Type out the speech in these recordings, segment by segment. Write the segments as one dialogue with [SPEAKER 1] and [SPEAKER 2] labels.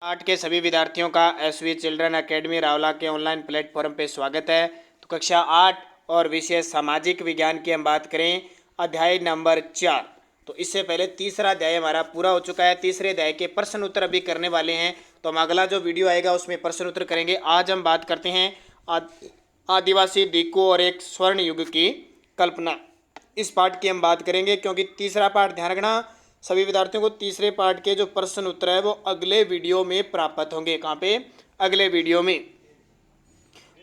[SPEAKER 1] आठ के सभी विद्यार्थियों का एसवी चिल्ड्रन एकेडमी रावला के ऑनलाइन प्लेटफॉर्म पे स्वागत है। तो कक्षा 8 और विषय सामाजिक विज्ञान की हम बात करें, अध्याय नंबर 4। तो इससे पहले तीसरा अध्याय हमारा पूरा हो चुका है। तीसरे अध्याय के प्रश्न उत्तर अभी करने वाले हैं, तो हम अगला जो वीडियो आएगा उसमें प्रश्न उत्तर करेंगे। आज हम बात करते हैं आदिवासी दिक्कू और एक स्वर्ण युग की कल्पना। इस पाठ की हम बात करेंगे, क्योंकि तीसरा पाठ, ध्यान रखना सभी विद्यार्थियों को, तीसरे पार्ट के जो प्रश्न उत्तर है वो अगले वीडियो में प्राप्त होंगे। कहाँ पे? अगले वीडियो में।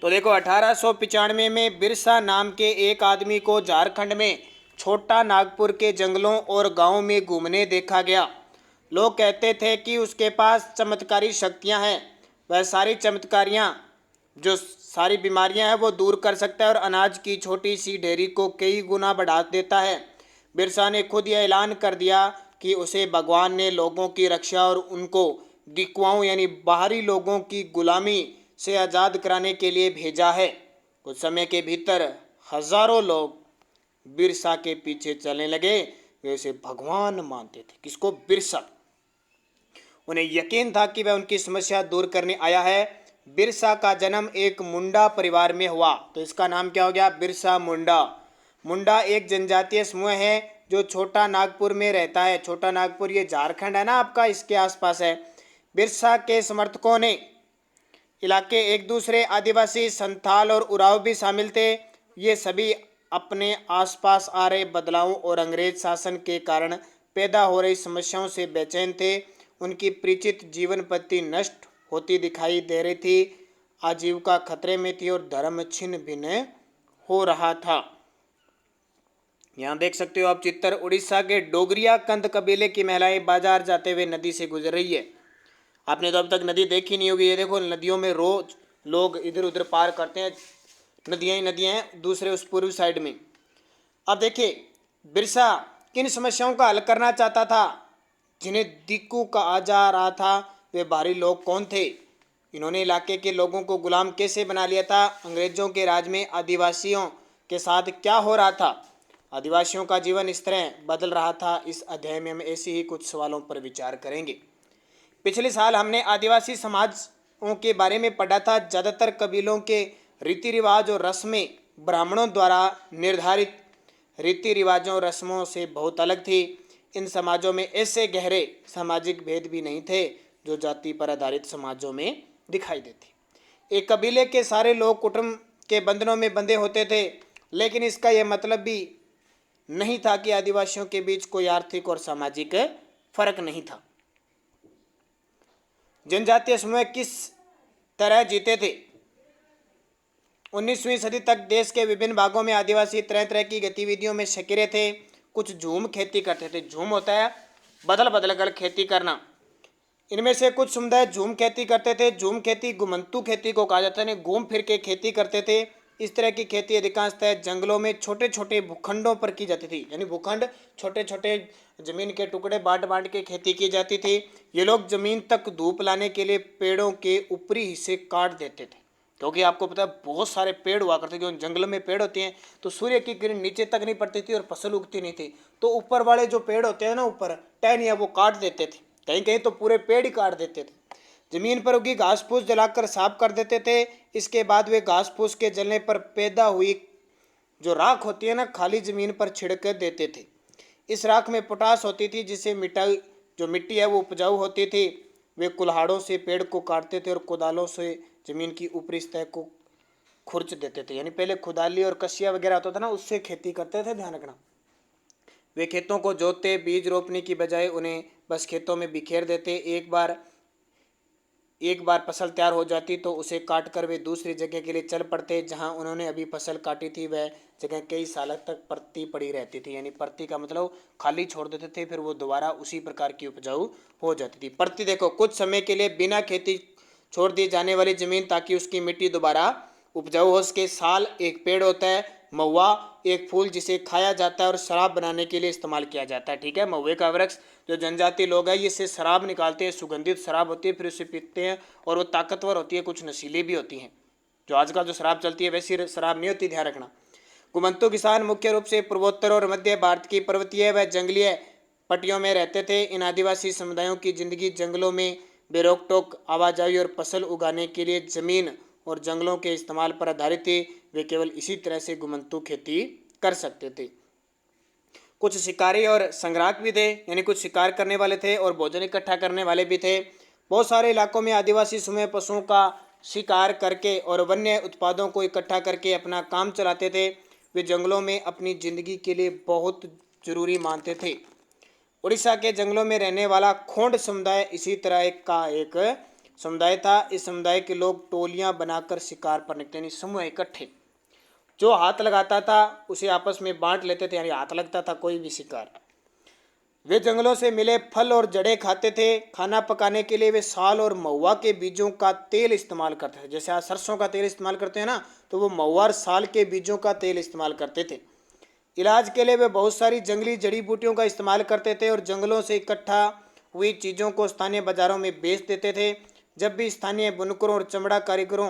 [SPEAKER 1] तो देखो, 1895 में बिरसा नाम के एक आदमी को झारखंड में छोटा नागपुर के जंगलों और गांवों में घूमने देखा गया। लोग कहते थे कि उसके पास चमत्कारी शक्तियां हैं। वह सारी चमत्कारियां, जो सारी बीमारियां हैं वो दूर कर सकता है और अनाज की छोटी सी ढेरी को कई गुना बढ़ा देता है। बिरसा ने खुद यह ऐलान कर दिया कि उसे भगवान ने लोगों की रक्षा और उनको दिक्कुआओं यानी बाहरी लोगों की गुलामी से आज़ाद कराने के लिए भेजा है। कुछ समय के भीतर हजारों लोग बिरसा के पीछे चलने लगे। वे उसे भगवान मानते थे। किसको? बिरसा। उन्हें यकीन था कि वह उनकी समस्या दूर करने आया है। बिरसा का जन्म एक मुंडा परिवार में हुआ। तो इसका नाम क्या हो गया? बिरसा मुंडा। मुंडा एक जनजातीय समूह है जो छोटा नागपुर में रहता है। छोटा नागपुर ये झारखंड है ना आपका, इसके आसपास है। बिरसा के समर्थकों ने इलाके एक दूसरे आदिवासी, संथाल और उराव भी शामिल थे। ये सभी अपने आसपास आ रहे बदलावों और अंग्रेज शासन के कारण पैदा हो रही समस्याओं से बेचैन थे। उनकी परिचित जीवन पद्धति नष्ट होती दिखाई दे रही थी, आजीविका खतरे में थी और धर्म छिन्न भिन्न हो रहा था। यहाँ देख सकते हो आप चित्र। उड़ीसा के डोगरिया कंद कबीले की महिलाएं बाजार जाते हुए नदी से गुजर रही है। आपने तो अब तक नदी देखी नहीं होगी। ये देखो, नदियों में रोज लोग इधर उधर पार करते हैं। नदियाँ ही नदियाँ हैं दूसरे उस पूर्व साइड में। अब देखिए, बिरसा किन समस्याओं का हल करना चाहता था जिन्हें दिक्कू कहा जा रहा था। वे बाहरी लोग कौन थे? इन्होंने इलाके के लोगों को गुलाम कैसे बना लिया था? अंग्रेजों के राज में आदिवासियों के साथ क्या हो रहा था? आदिवासियों का जीवन इस तरह बदल रहा था। इस अध्याय में हम ऐसे ही कुछ सवालों पर विचार करेंगे। पिछले साल हमने आदिवासी समाजों के बारे में पढ़ा था। ज़्यादातर कबीलों के रीति रिवाज और रस्में ब्राह्मणों द्वारा निर्धारित रीति रिवाजों और रस्मों से बहुत अलग थी। इन समाजों में ऐसे गहरे सामाजिक भेद भी नहीं थे जो जाति पर आधारित समाजों में दिखाई देते। एक कबीले के सारे लोग कुटुंब के बंधनों में बंधे होते थे, लेकिन इसका यह मतलब भी नहीं था कि आदिवासियों के बीच कोई आर्थिक और सामाजिक फर्क नहीं था। जनजातीय समूह किस तरह जीते थे? 19वीं सदी तक देश के विभिन्न भागों में आदिवासी तरह तरह की गतिविधियों में सक्रिय थे। कुछ झूम खेती करते थे। झूम होता है बदल बदल कर खेती करना। इनमें से कुछ समुदाय झूम खेती करते थे। झूम खेती गुमंतु खेती को कहा जाता है। घूम फिर के खेती करते थे। इस तरह की खेती अधिकांशतः जंगलों में छोटे छोटे भूखंडों पर की जाती थी। यानी भूखंड, छोटे छोटे जमीन के टुकड़े बांट बांट के खेती की जाती थी। ये लोग जमीन तक धूप लाने के लिए पेड़ों के ऊपरी हिस्से काट देते थे, क्योंकि आपको पता है बहुत सारे पेड़ हुआ करते, क्योंकि जंगल में पेड़ होते हैं तो सूर्य की किरण नीचे तक नहीं पड़ती थी और फसल उगती नहीं थी। तो ऊपर वाले जो पेड़ होते हैं ना, ऊपर टहनिया, वो काट देते थे। कहीं कहीं तो पूरे पेड़ ही काट देते थे। जमीन पर उगी घास फूस जलाकर साफ कर देते थे। इसके बाद वे घास फूस के जलने पर पैदा हुई जो राख होती है ना, खाली जमीन पर छिड़क देते थे। इस राख में पोटास होती थी, जिससे मिट्टी, जो मिट्टी है वो उपजाऊ होती थी। वे कुल्हाड़ों से पेड़ को काटते थे और कुदालों से जमीन की ऊपरी सतह को खुरच देते थे। यानी पहले खुदाली और कसिया वगैरह होता था ना, उससे खेती करते थे। ध्यान रखना। वे खेतों को जोतते, बीज रोपने की बजाय उन्हें बस खेतों में बिखेर देते। एक बार फसल तैयार हो जाती तो उसे काट कर वे दूसरी जगह के लिए चल पड़ते। जहां उन्होंने अभी फसल काटी थी वह जगह कई सालों तक परती पड़ी रहती थी। यानी परती का मतलब खाली छोड़ देते थे, फिर वो दोबारा उसी प्रकार की उपजाऊ हो जाती थी। परती देखो, कुछ समय के लिए बिना खेती छोड़ दी जाने वाली जमीन, ताकि उसकी मिट्टी दोबारा उपजाऊ हो सके। साल एक पेड़ होता है, महुआ एक फूल जिसे खाया जाता है और शराब बनाने के लिए इस्तेमाल किया जाता है। ठीक है, महुए का वृक्ष, जो जनजाति लोग हैं इससे शराब निकालते हैं। सुगंधित शराब होती है, फिर उसे पीते हैं और वो ताकतवर होती है, कुछ नशीली भी होती हैं। जो आजकल जो शराब चलती है वैसी शराब नहीं होती, ध्यान रखना। कुमंतु किसान मुख्य रूप से पूर्वोत्तर और मध्य भारत की पर्वतीय व जंगलीय पट्टियों में रहते थे। इन आदिवासी समुदायों की जिंदगी जंगलों में बेरोक टोक आवाजाही और फसल उगाने के लिए जमीन और जंगलों के इस्तेमाल पर आधारित थे। वे केवल इसी तरह से घुमंतू खेती कर सकते थे। कुछ शिकारी और संग्राहक भी थे, यानी कुछ शिकार करने वाले थे और भोजन इकट्ठा करने वाले भी थे। बहुत सारे इलाकों में आदिवासी समूह पशुओं का शिकार करके और वन्य उत्पादों को इकट्ठा करके अपना काम चलाते थे। वे जंगलों में अपनी जिंदगी के लिए बहुत जरूरी मानते थे। उड़ीसा के जंगलों में रहने वाला खोंड समुदाय इसी तरह एक समुदाय था। इस समुदाय के लोग टोलियां बनाकर शिकार पर निकले, यानी समूह इकट्ठे। जो हाथ लगाता था उसे आपस में बांट लेते थे, यानी हाथ लगता था कोई भी शिकार। वे जंगलों से मिले फल और जड़ें खाते थे। खाना पकाने के लिए वे साल और महुआ के बीजों का तेल इस्तेमाल करते थे। जैसे आज सरसों का तेल इस्तेमाल करते हैं ना, तो वो महुआ और साल के बीजों का तेल इस्तेमाल करते थे। इलाज के लिए वे बहुत सारी जंगली जड़ी बूटियों का इस्तेमाल करते थे और जंगलों से इकट्ठा हुई चीज़ों को स्थानीय बाजारों में बेच देते थे। जब भी स्थानीय बुनकरों और चमड़ा कारीगरों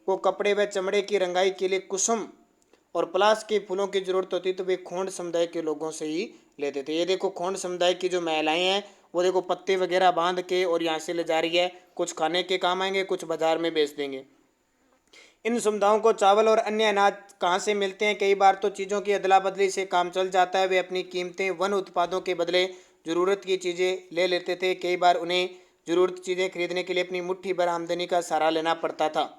[SPEAKER 1] को कपड़े व चमड़े की रंगाई के लिए कुसुम और पलाश के फूलों की जरूरत होती तो वे खोंड समुदाय के लोगों से ही लेते थे। ये देखो खोंड समुदाय की जो महिलाएं हैं वो देखो पत्ते वगैरह बांध के और यहाँ से ले जा रही है। कुछ खाने के काम आएंगे, कुछ बाजार में बेच देंगे। इन समुदायों को चावल और अन्य अनाज कहाँ से मिलते हैं? कई बार तो चीज़ों की अदला बदली से काम चल जाता है। वे अपनी कीमतें वन उत्पादों के बदले ज़रूरत की चीज़ें ले लेते थे। कई बार उन्हें ज़रूरत चीज़ें खरीदने के लिए अपनी मुट्ठी भर आमदनी का सहारा लेना पड़ता था।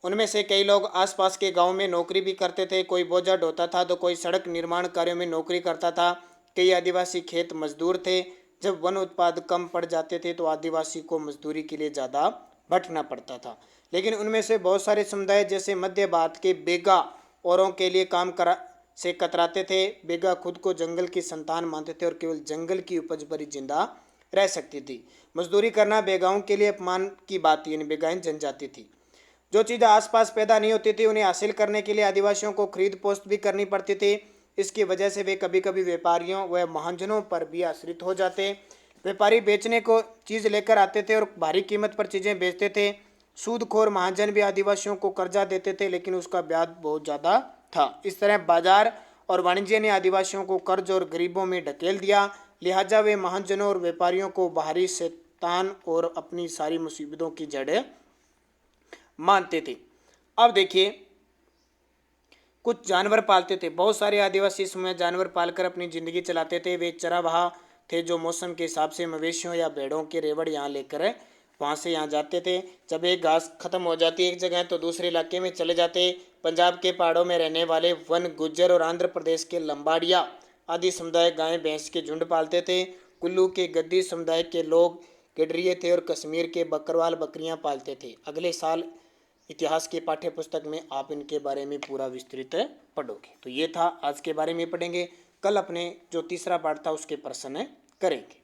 [SPEAKER 1] उनमें से कई लोग आसपास के गांव में नौकरी भी करते थे। कोई बोझा ढोता था तो कोई सड़क निर्माण कार्यों में नौकरी करता था। कई आदिवासी खेत मजदूर थे। जब वन उत्पाद कम पड़ जाते थे तो आदिवासी को मजदूरी के लिए ज़्यादा भटकना पड़ता था। लेकिन उनमें से बहुत सारे समुदाय जैसे मध्य भारत के बेगा औरों के लिए काम करा से कतराते थे। बेगा खुद को जंगल की संतान मानते थे और केवल जंगल की उपज पर ही जिंदा रह सकती थी। मजदूरी करना बेगाओं के लिए अपमान की बात, यानी बेगाएं जनजाति थी। जो चीज़ें आसपास पैदा नहीं होती थी उन्हें हासिल करने के लिए आदिवासियों को खरीद पोस्ट भी करनी पड़ती थी। इसकी वजह से वे कभी कभी व्यापारियों व महाजनों पर भी आश्रित हो जाते। व्यापारी बेचने को चीज़ लेकर आते थे और भारी कीमत पर चीज़ें बेचते थे। सूदखोर महाजन भी आदिवासियों को कर्जा देते थे, लेकिन उसका ब्याज बहुत ज़्यादा था। इस तरह बाजार और वाणिज्य ने आदिवासियों को कर्ज और गरीबों में ढकेल दिया। लिहाजा वे महाजनों और व्यापारियों को बाहरी शैतान और अपनी सारी मुसीबतों की जड़ मानते थे। अब देखिए, कुछ जानवर पालते थे। बहुत सारे आदिवासी समूह जानवर पालकर अपनी जिंदगी चलाते थे। वे चरावाह थे जो मौसम के हिसाब से मवेशियों या भेड़ों के रेवड़ यहाँ लेकर वहाँ से यहाँ जाते थे। जब एक घास खत्म हो जाती एक जगह तो दूसरे इलाके में चले जाते। पंजाब के पहाड़ों में रहने वाले वन गुज्जर और आंध्र प्रदेश के लंबाड़िया आदि समुदाय गाय भैंस के झुंड पालते थे। कुल्लू के गद्दी समुदाय के लोग गडरिये थे और कश्मीर के बकरवाल बकरियां पालते थे। अगले साल इतिहास की पाठ्य पुस्तक में आप इनके बारे में पूरा विस्तृत पढ़ोगे। तो ये था आज के बारे में पढ़ेंगे। कल अपने जो तीसरा पाठ था उसके प्रश्न करेंगे।